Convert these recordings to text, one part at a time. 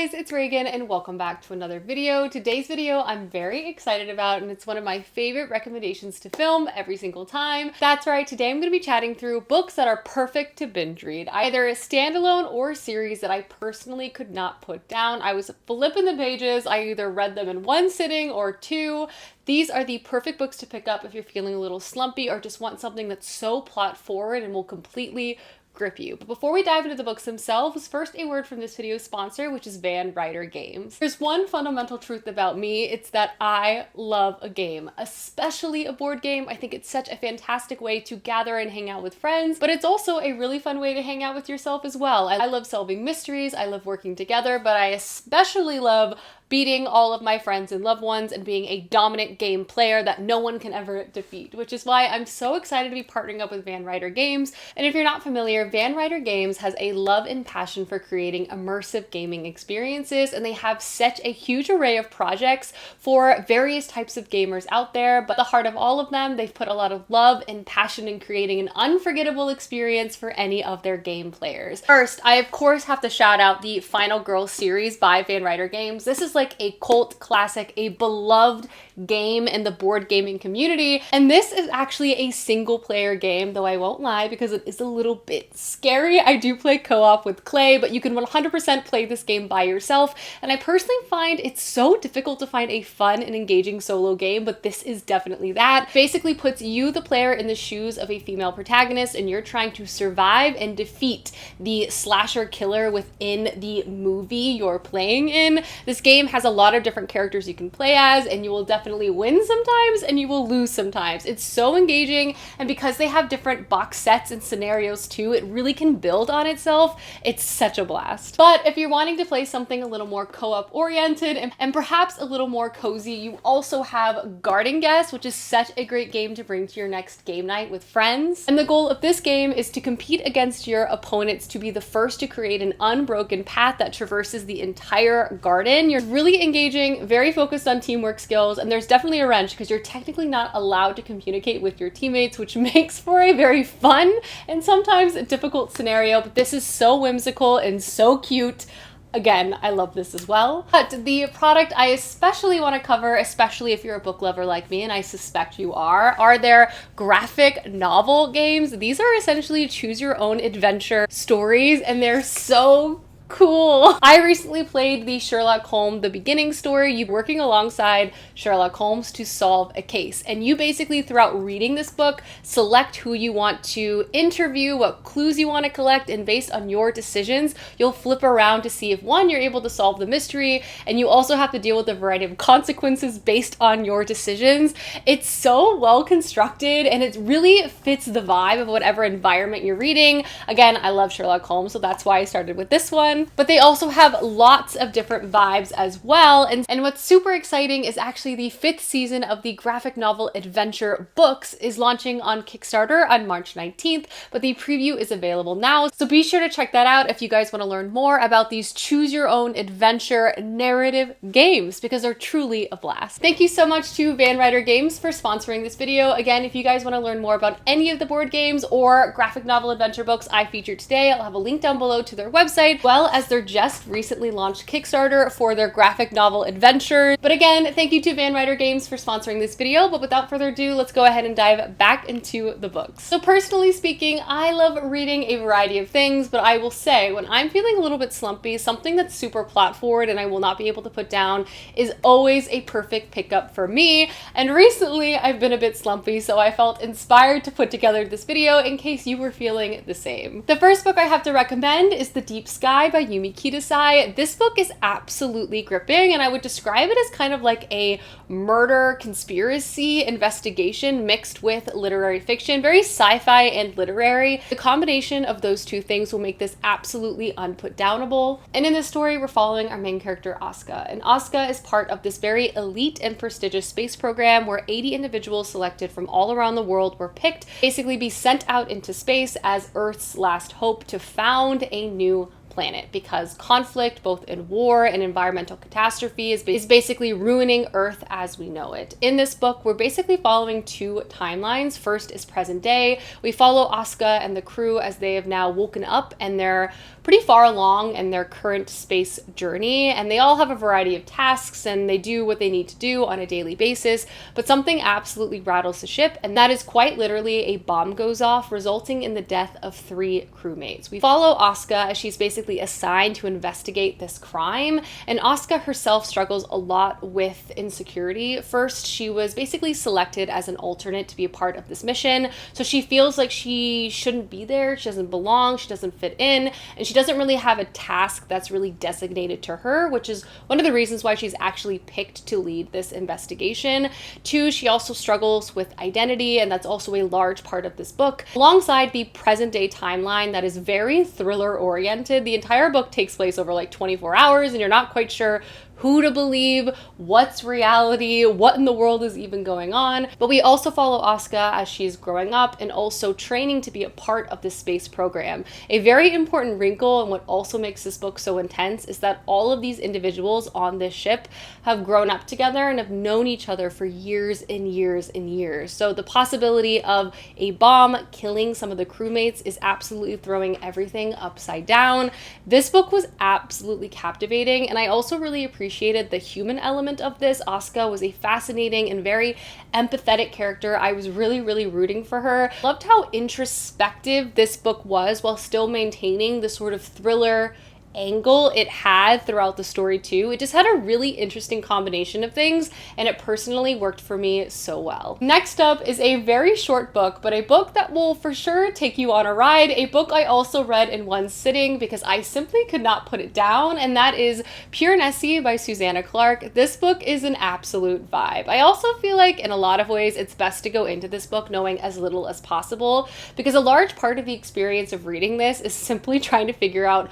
Guys, it's Reagan and welcome back to another video. Today's video I'm very excited about and it's one of my favorite recommendations to film every single time. That's right, today I'm going to be chatting through books that are perfect to binge read, either a standalone or a series that I personally could not put down. I was flipping the pages, I either read them in one sitting or two. These are the perfect books to pick up if you're feeling a little slumpy or just want something that's so plot forward and will completely grip you. But before we dive into the books themselves, first a word from this video's sponsor, which is Van Ryder Games. There's one fundamental truth about me, it's that I love a game, especially a board game. I think it's such a fantastic way to gather and hang out with friends, but it's also a really fun way to hang out with yourself as well. I love solving mysteries, I love working together, but I especially love beating all of my friends and loved ones and being a dominant game player that no one can ever defeat, which is why I'm so excited to be partnering up with Van Ryder Games. And if you're not familiar, Van Ryder Games has a love and passion for creating immersive gaming experiences, and they have such a huge array of projects for various types of gamers out there. But at the heart of all of them, they've put a lot of love and passion in creating an unforgettable experience for any of their game players. First, I of course have to shout out the Final Girl series by Van Ryder Games. This is like a cult classic, a beloved game in the board gaming community. And this is actually a single player game, though I won't lie because it is a little bit scary. I do play co-op with Clay, but you can 100% play this game by yourself. And I personally find it's so difficult to find a fun and engaging solo game, but this is definitely that. Basically puts you, the player, in the shoes of a female protagonist, and you're trying to survive and defeat the slasher killer within the movie you're playing in. This game has a lot of different characters you can play as, and you will definitely win sometimes and you will lose sometimes. It's so engaging, and because they have different box sets and scenarios too, it really can build on itself. It's such a blast. But if you're wanting to play something a little more co-op oriented and perhaps a little more cozy, you also have Garden Guest, which is such a great game to bring to your next game night with friends. And the goal of this game is to compete against your opponents to be the first to create an unbroken path that traverses the entire garden. You're really engaging, very focused on teamwork skills, and there's definitely a wrench because you're technically not allowed to communicate with your teammates, which makes for a very fun and sometimes a difficult scenario, but this is so whimsical and so cute. Again, I love this as well. But the product I especially want to cover, especially if you're a book lover like me, and I suspect you are their graphic novel games. These are essentially choose your own adventure stories, and they're so cool. I recently played the Sherlock Holmes The Beginning story. You're working alongside Sherlock Holmes to solve a case, and you basically throughout reading this book select who you want to interview, what clues you want to collect, and based on your decisions you'll flip around to see if one, you're able to solve the mystery, and you also have to deal with a variety of consequences based on your decisions. It's so well constructed and it really fits the vibe of whatever environment you're reading. Again, I love Sherlock Holmes, so that's why I started with this one. But they also have lots of different vibes as well. And what's super exciting is actually the 5th season of the graphic novel adventure books is launching on Kickstarter on March 19th, but the preview is available now. So be sure to check that out if you guys want to learn more about these choose your own adventure narrative games, because they're truly a blast. Thank you so much to Van Ryder Games for sponsoring this video. Again, if you guys want to learn more about any of the board games or graphic novel adventure books I featured today, I'll have a link down below to their website, well as their just recently launched Kickstarter for their graphic novel adventures. But again, thank you to Van Ryder Games for sponsoring this video, but without further ado, let's go ahead and dive back into the books. So personally speaking, I love reading a variety of things, but I will say when I'm feeling a little bit slumpy, something that's super plot forward and I will not be able to put down is always a perfect pickup for me. And recently I've been a bit slumpy, so I felt inspired to put together this video in case you were feeling the same. The first book I have to recommend is The Deep Sky by Yumi Kitasai. This book is absolutely gripping, and I would describe it as kind of like a murder conspiracy investigation mixed with literary fiction, very sci-fi and literary. The combination of those two things will make this absolutely unputdownable. And in this story, we're following our main character, Asuka. And Asuka is part of this very elite and prestigious space program where 80 individuals selected from all around the world were picked, basically be sent out into space as Earth's last hope to found a new planet, because conflict, both in war and environmental catastrophe, is basically ruining Earth as we know it. In this book, we're basically following two timelines. First is present day. We follow Asuka and the crew as they have now woken up and they're pretty far along in their current space journey, and they all have a variety of tasks and they do what they need to do on a daily basis, but something absolutely rattles the ship, and that is quite literally a bomb goes off, resulting in the death of 3 crewmates. We follow Asuka as she's basically assigned to investigate this crime, and Asuka herself struggles a lot with insecurity. First, she was basically selected as an alternate to be a part of this mission, so she feels like she shouldn't be there, she doesn't belong, she doesn't fit in, and she doesn't really have a task that's really designated to her, which is one of the reasons why she's actually picked to lead this investigation. 2, she also struggles with identity, and that's also a large part of this book, alongside the present day timeline that is very thriller oriented. The entire book takes place over like 24 hours, and you're not quite sure who to believe, what's reality, what in the world is even going on. But we also follow Asuka as she's growing up and also training to be a part of this space program. A very important wrinkle, and what also makes this book so intense, is that all of these individuals on this ship have grown up together and have known each other for years and years and years. So the possibility of a bomb killing some of the crewmates is absolutely throwing everything upside down. This book was absolutely captivating, and I also really appreciated the human element of this. Asuka was a fascinating and very empathetic character. I was really rooting for her. Loved how introspective this book was while still maintaining the sort of thriller angle it had throughout the story too. It just had a really interesting combination of things, and it personally worked for me so well. Next up is a very short book, but a book that will for sure take you on a ride. A book I also read in one sitting because I simply could not put it down, and that is Piranesi by Susanna Clarke. This book is an absolute vibe. I also feel like in a lot of ways it's best to go into this book knowing as little as possible, because a large part of the experience of reading this is simply trying to figure out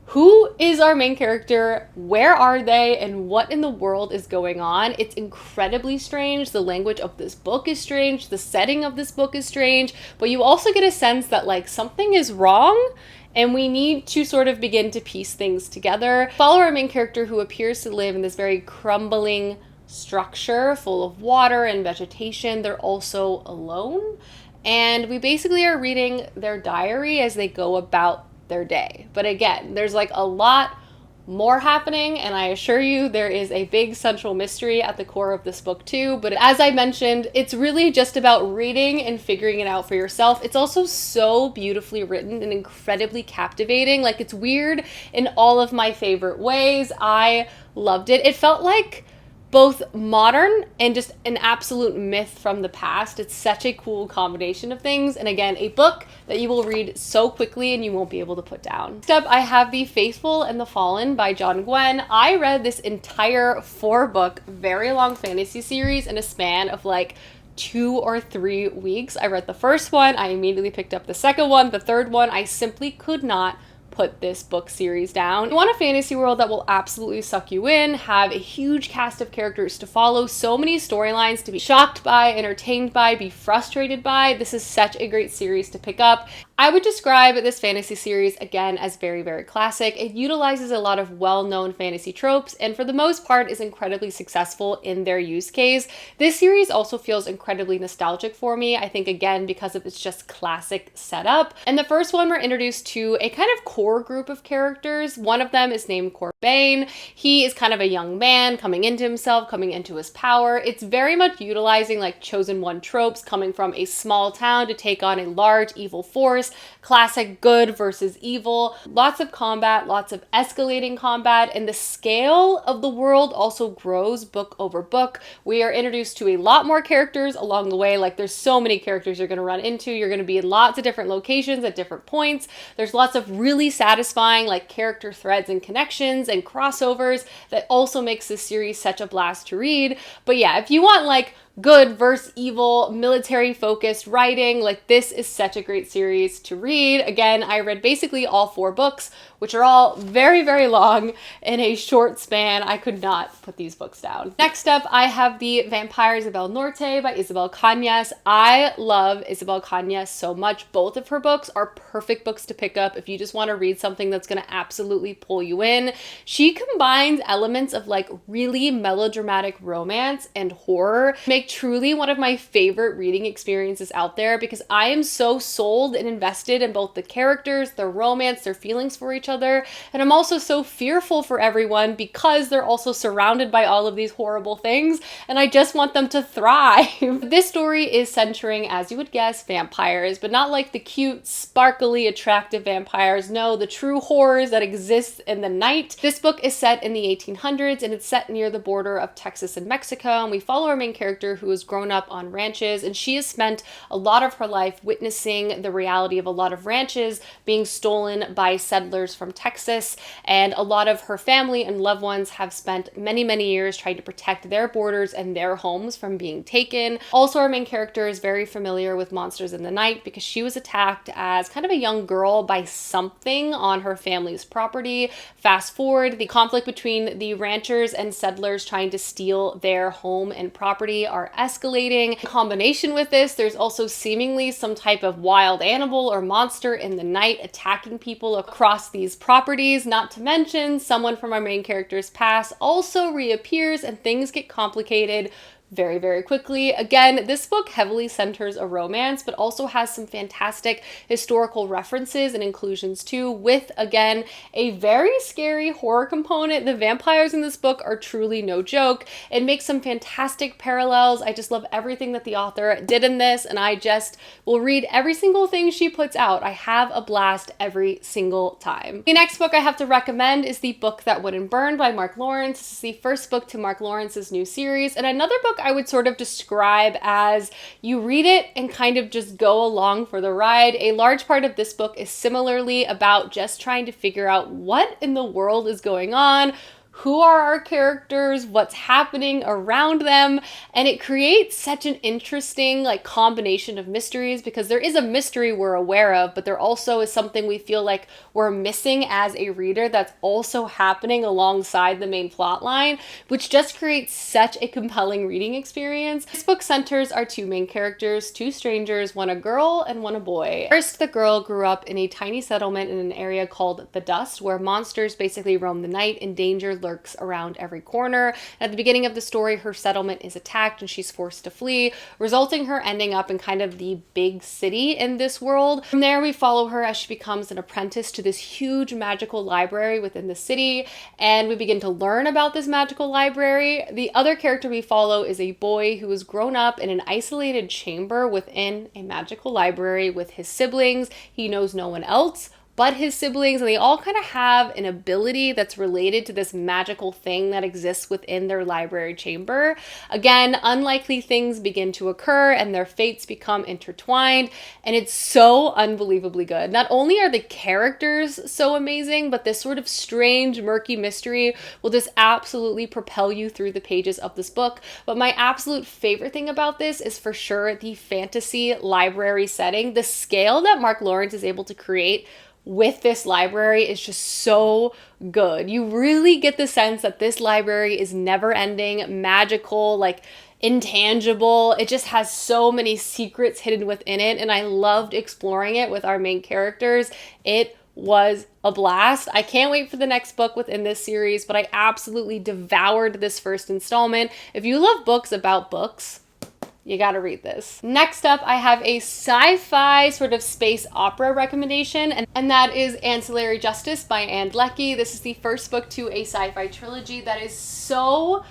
who is our main character, where are they, and what in the world is going on. It's incredibly strange. The language of this book is strange. The setting of this book is strange. But you also get a sense that like something is wrong, and we need to sort of begin to piece things together. Follow our main character, who appears to live in this very crumbling structure full of water and vegetation. They're also alone. And we basically are reading their diary as they go about their day. But again, there's like a lot more happening, and I assure you there is a big central mystery at the core of this book too. But as I mentioned, it's really just about reading and figuring it out for yourself. It's also so beautifully written and incredibly captivating. Like, it's weird in all of my favorite ways. I loved it. It felt like both modern and just an absolute myth from the past. It's such a cool combination of things. And again, a book that you will read so quickly and you won't be able to put down. Next up, I have The Faithful and the Fallen by John Gwynne. I read this entire 4-book, very long fantasy series in a span of like 2 or 3 weeks. I read the first one, I immediately picked up the second one, the third one. I simply could not put this book series down. You want a fantasy world that will absolutely suck you in, have a huge cast of characters to follow, so many storylines to be shocked by, entertained by, be frustrated by. This is such a great series to pick up. I would describe this fantasy series again as very classic. It utilizes a lot of well-known fantasy tropes, and for the most part is incredibly successful in their use case. This series also feels incredibly nostalgic for me, I think again because of its just classic setup. And the first one, we're introduced to a kind of core group of characters. One of them is named Corbane. He is kind of a young man coming into himself, coming into his power. It's very much utilizing like chosen one tropes, coming from a small town to take on a large evil force. Classic good versus evil. Lots of combat, lots of escalating combat, and the scale of the world also grows book over book. We are introduced to a lot more characters along the way. Like, there's so many characters you're going to run into. You're going to be in lots of different locations at different points. There's lots of really satisfying like character threads and connections and crossovers that also makes this series such a blast to read. But yeah, if you want like good versus evil, military focused writing, like this is such a great series to read. Again, I read basically all 4 books, which are all very long in a short span. I could not put these books down. Next up, I have The Vampires of El Norte by Isabel Cañas. I love Isabel Cañas so much. Both of her books are perfect books to pick up if you just want to read something that's going to absolutely pull you in. She combines elements of like really melodramatic romance and horror, make truly one of my favorite reading experiences out there, because I am so sold and invested in both the characters, their romance, their feelings for each other. And I'm also so fearful for everyone because they're also surrounded by all of these horrible things, and I just want them to thrive. This story is centering, as you would guess, vampires, but not like the cute, sparkly, attractive vampires. No, the true horrors that exist in the night. This book is set in the 1800s, and it's set near the border of Texas and Mexico, and we follow our main character who has grown up on ranches, and she has spent a lot of her life witnessing the reality of a lot of ranches being stolen by settlers from Texas, and a lot of her family and loved ones have spent many, many years trying to protect their borders and their homes from being taken. Also, our main character is very familiar with monsters in the night because she was attacked as kind of a young girl by something on her family's property. Fast forward, the conflict between the ranchers and settlers trying to steal their home and property are escalating. In combination with this, there's also seemingly some type of wild animal or monster in the night attacking people across these properties. Not to mention, someone from our main character's past also reappears and things get complicated very, very quickly. Again, this book heavily centers a romance, but also has some fantastic historical references and inclusions too, with, again, a very scary horror component. The vampires in this book are truly no joke. It makes some fantastic parallels. I just love everything that the author did in this, and I just will read every single thing she puts out. I have a blast every single time. The next book I have to recommend is The Book That Wouldn't Burn by Mark Lawrence. This is the first book to Mark Lawrence's new series, and another book I would sort of describe as you read it and kind of just go along for the ride. A large part of this book is similarly about just trying to figure out what in the world is going on, who are our characters, what's happening around them, and it creates such an interesting combination of mysteries because there is a mystery we're aware of, but there also is something we feel like we're missing as a reader that's also happening alongside the main plot line, which just creates such a compelling reading experience. This book centers our two main characters, two strangers, one a girl and one a boy. First, the girl grew up in a tiny settlement in an area called the Dust, where monsters basically roam the night and danger lurks around every corner. And at the beginning of the story, her settlement is attacked and she's forced to flee, resulting her ending up in kind of the big city in this world. From there, we follow her as she becomes an apprentice to this huge magical library within the city, and we begin to learn about this magical library. The other character we follow is a boy who has grown up in an isolated chamber within a magical library with his siblings. He knows no one else but his siblings, and they all kind of have an ability that's related to this magical thing that exists within their library chamber. Again, unlikely things begin to occur and their fates become intertwined, and it's so unbelievably good. Not only are the characters so amazing, but this sort of strange, murky mystery will just absolutely propel you through the pages of this book. But my absolute favorite thing about this is for sure the fantasy library setting. The scale that Mark Lawrence is able to create with this library is just so good. You really get the sense that this library is never ending, magical, intangible. It just has so many secrets hidden within it, and I loved exploring it with our main characters. It was a blast. I can't wait for the next book within this series, but I absolutely devoured this first installment. If you love books about books, you gotta read this. Next up, I have a sci-fi sort of space opera recommendation, and that is Ancillary Justice by Anne Leckie. This is the first book to a sci-fi trilogy that is so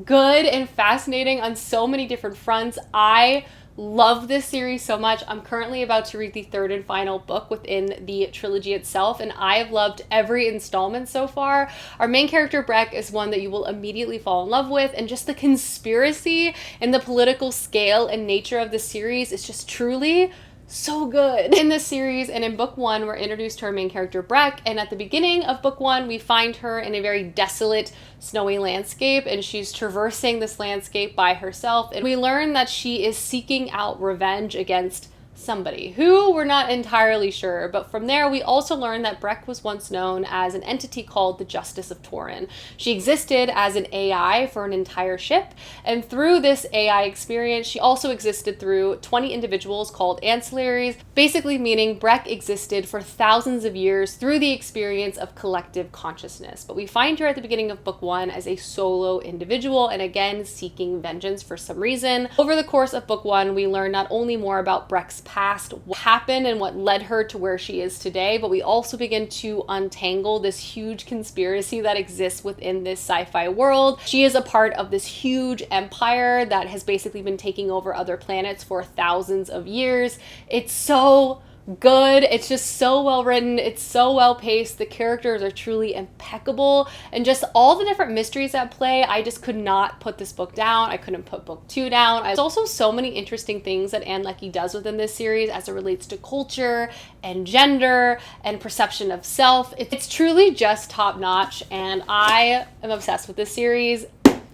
good and fascinating on so many different fronts. I love this series so much. I'm currently about to read the third and final book within the trilogy itself, and I have loved every installment so far. Our main character, Breck, is one that you will immediately fall in love with, and just the conspiracy and the political scale and nature of the series is just truly so good. In this series and in book one, we're introduced to our main character, Breck, and at the beginning of book one, we find her in a very desolate, snowy landscape, and she's traversing this landscape by herself, and we learn that she is seeking out revenge against somebody who we're not entirely sure. But from there, we also learn that Breck was once known as an entity called the Justice of Torin. She existed as an AI for an entire ship, and through this AI experience, she also existed through 20 individuals called ancillaries, basically meaning Breck existed for thousands of years through the experience of collective consciousness. But we find her at the beginning of book one as a solo individual, and again, seeking vengeance for some reason. Over the course of book one, we learn not only more about Breck's past, what happened and what led her to where she is today, but we also begin to untangle this huge conspiracy that exists within this sci-fi world. She is a part of this huge empire that has basically been taking over other planets for thousands of years. It's so good. It's just so well written. It's so well paced. The characters are truly impeccable, and just all the different mysteries at play. I just could not put this book down. I couldn't put book 2 down. There's also so many interesting things that Ann Leckie does within this series as it relates to culture and gender and perception of self. It's truly just top notch, and I am obsessed with this series.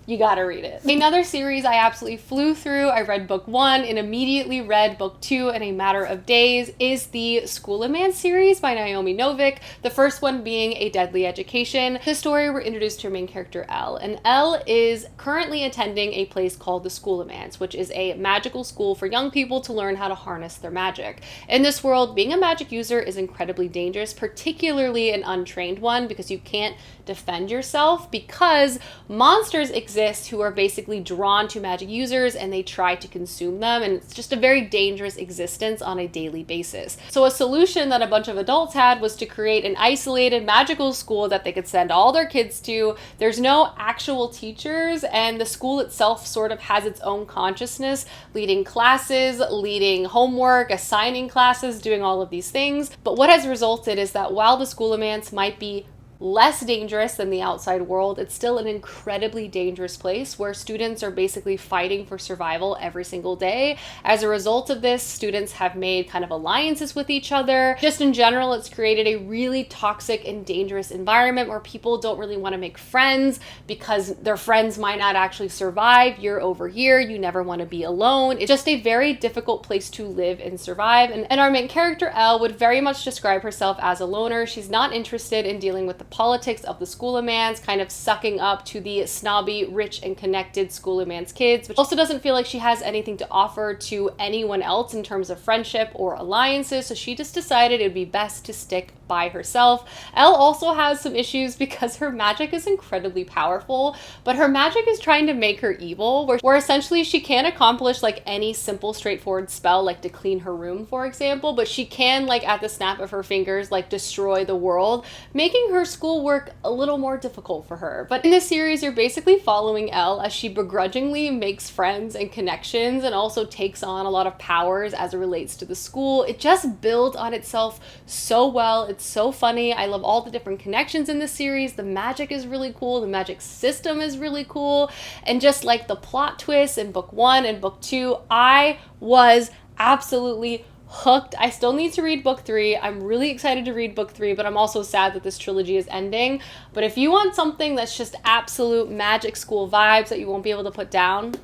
You gotta read it. Another series I absolutely flew through, I read book 1 and immediately read book 2 in a matter of days, is the School of Man series by Naomi Novik. The first one being A Deadly Education. This story, we're introduced to our main character, Elle. And Elle is currently attending a place called the School of Mans, which is a magical school for young people to learn how to harness their magic. In this world, being a magic user is incredibly dangerous, particularly an untrained one, because you can't defend yourself, because monsters exist who are basically drawn to magic users and they try to consume them, and it's just a very dangerous existence on a daily basis. So a solution that a bunch of adults had was to create an isolated magical school that they could send all their kids to. There's no actual teachers, and the school itself sort of has its own consciousness, leading classes, leading homework, assigning classes, doing all of these things. But what has resulted is that while the School of Mans might be less dangerous than the outside world, it's still an incredibly dangerous place where students are basically fighting for survival every single day. As a result of this, students have made kind of alliances with each other. Just in general, it's created a really toxic and dangerous environment where people don't really want to make friends because their friends might not actually survive year over year. You never want to be alone. It's just a very difficult place to live and survive. And our main character, Elle, would very much describe herself as a loner. She's not interested in dealing with the politics of the School of Mans, kind of sucking up to the snobby, rich, and connected School of Mans kids, but also doesn't feel like she has anything to offer to anyone else in terms of friendship or alliances, so she just decided it would be best to stick by herself. Elle also has some issues because her magic is incredibly powerful, but her magic is trying to make her evil, where essentially she can't accomplish like any simple, straightforward spell, like to clean her room, for example, but she can, like at the snap of her fingers, like destroy the world, making her schoolwork a little more difficult for her. But in this series, you're basically following Elle as she begrudgingly makes friends and connections and also takes on a lot of powers as it relates to the school. It just builds on itself so well. It's so funny. I love all the different connections in this series. The magic is really cool. The magic system is really cool. And just like the plot twists in book 1 and book 2, I was absolutely hooked. I still need to read book 3. I'm really excited to read book 3, but I'm also sad that this trilogy is ending. But if you want something that's just absolute magic school vibes that you won't be able to put down,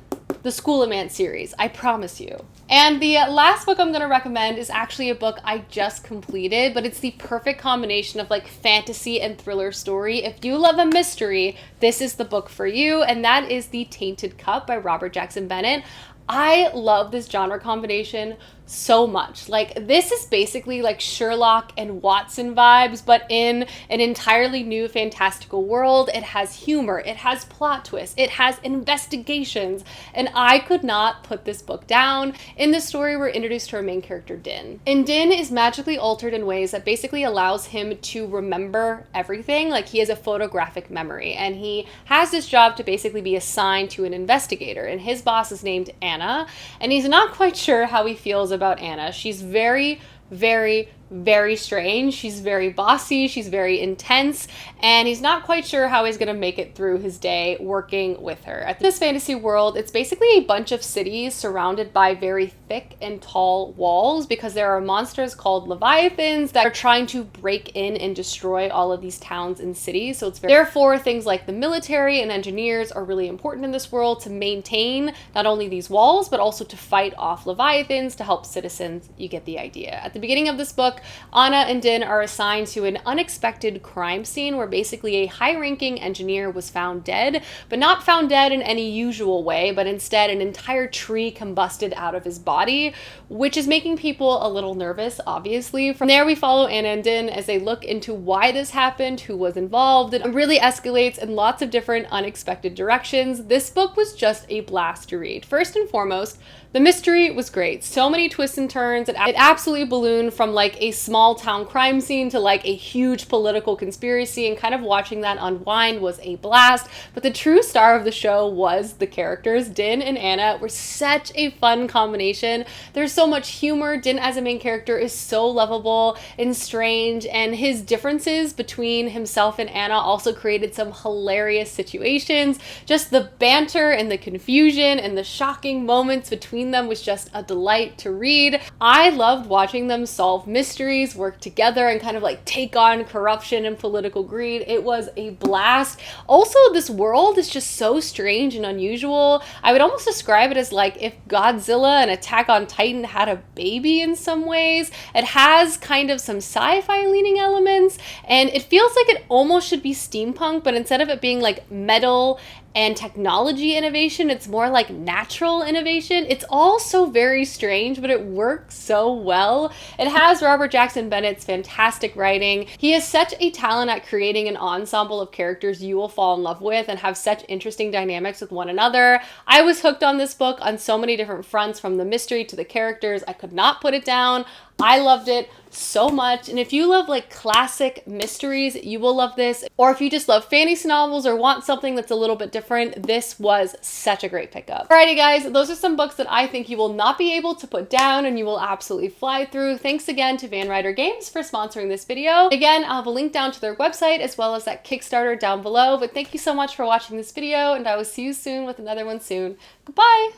the School of Mans series, I promise you. And the last book I'm going to recommend is actually a book I just completed, but it's the perfect combination of like fantasy and thriller story. If you love a mystery, this is the book for you, and that is The Tainted Cup by Robert Jackson Bennett. I love this genre combination so much. Like, this is basically like Sherlock and Watson vibes, but in an entirely new fantastical world. It has humor, it has plot twists, it has investigations, and I could not put this book down. In this story, we're introduced to our main character, Din. And Din is magically altered in ways that basically allows him to remember everything. Like, he has a photographic memory, and he has this job to basically be assigned to an investigator, and his boss is named Anna, and he's not quite sure how he feels about Anna. She's very, very strange. She's very bossy, she's very intense, and he's not quite sure how he's going to make it through his day working with her. At this fantasy world, it's basically a bunch of cities surrounded by very thick and tall walls because there are monsters called Leviathans that are trying to break in and destroy all of these towns and cities. So it's therefore things like the military and engineers are really important in this world to maintain not only these walls, but also to fight off Leviathans to help citizens. You get the idea. At the beginning of this book, Anna and Din are assigned to an unexpected crime scene where basically a high-ranking engineer was found dead, but not found dead in any usual way, but instead an entire tree combusted out of his body, which is making people a little nervous, obviously. From there, we follow Anna and Din as they look into why this happened, who was involved. It really escalates in lots of different unexpected directions. This book was just a blast to read. First and foremost, The mystery was great. So many twists and turns. It absolutely ballooned from like a small town crime scene to like a huge political conspiracy, and kind of watching that unwind was a blast. But the true star of the show was the characters. Din and Anna were such a fun combination. There's so much humor. Din as a main character is so lovable and strange, and his differences between himself and Anna also created some hilarious situations. Just the banter and the confusion and the shocking moments between them was just a delight to read. I loved watching them solve mysteries, work together, and kind of like take on corruption and political greed. It was a blast. Also, this world is just so strange and unusual. I would almost describe it as like if Godzilla and Attack on Titan had a baby in some ways. It has kind of some sci-fi leaning elements, and it feels like it almost should be steampunk, but instead of it being like metal and technology innovation, it's more like natural innovation. It's all so very strange, but it works so well. It has Robert Jackson Bennett's fantastic writing. He has such a talent at creating an ensemble of characters you will fall in love with and have such interesting dynamics with one another. I was hooked on this book on so many different fronts, from the mystery to the characters. I could not put it down. I loved it so much. And if you love like classic mysteries, you will love this. Or if you just love fantasy novels or want something that's a little bit different, this was such a great pickup. Alrighty guys, those are some books that I think you will not be able to put down and you will absolutely fly through. Thanks again to Van Ryder Games for sponsoring this video. Again, I'll have a link down to their website as well as that Kickstarter down below. But thank you so much for watching this video, and I will see you soon with another one soon. Goodbye!